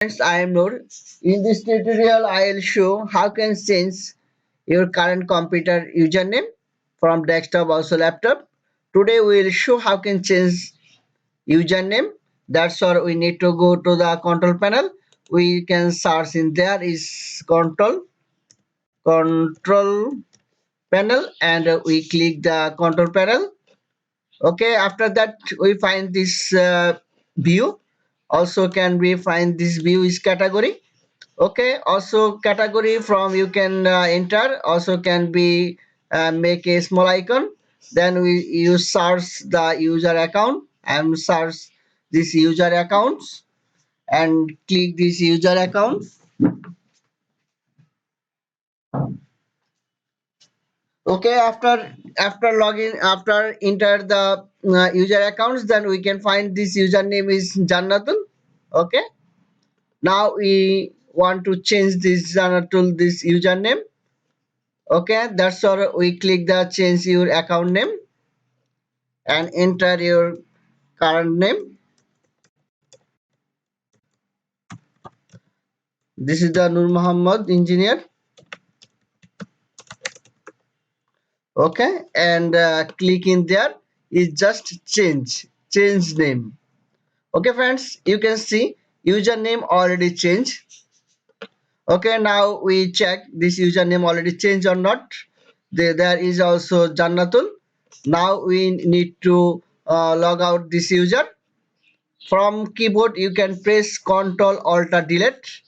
Friends, I am Noor. In this tutorial, I will show how can change your current computer username from desktop also laptop. Today we will show how can change username. That's why we need to go to the control panel. We can search in there is control panel and we click the control panel. Okay, after that we find this view. Also can we find this view is category. Okay, also category from you can enter, also can be make a small icon. Then we use search the user account and search this user accounts and click this user account. Okay, after login, after enter the user accounts, then we can find this username is Jannatul. Okay, now we want to change this Jannatul this username. Okay, that's all. We click the change your account name and enter your current name. This is the Nurmohammad engineer. Okay, and click in there is just change name. Okay, friends, you can see username already changed. Okay, now we check this username already changed or not. There is also Jannatul. Now we need to log out this user. From keyboard you can press Ctrl Alt Delete.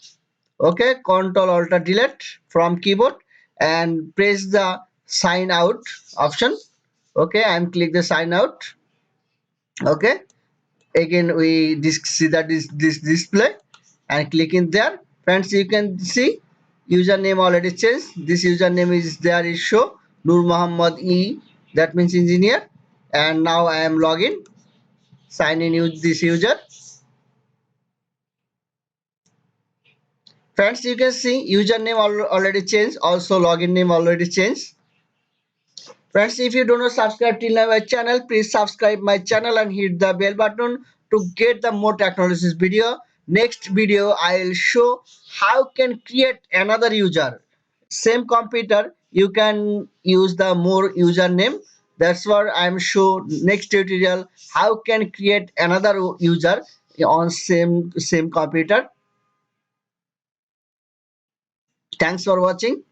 Okay, Ctrl Alt Delete from keyboard and press the sign out option. Okay, and click the sign out. Okay, again we see that this display and click in there. Friends, you can see username already changed. This username is there is show Nurmohammad E, that means engineer. And now I am login, sign in with this user. Friends, you can see username already changed, also login name already changed. Friends, if you do not subscribe till now my channel, please subscribe my channel and hit the bell button to get the more technologies video. Next video I will show how can create another user. Same computer you can use the more username. That's what I'm show next tutorial how can create another user on same computer. Thanks for watching.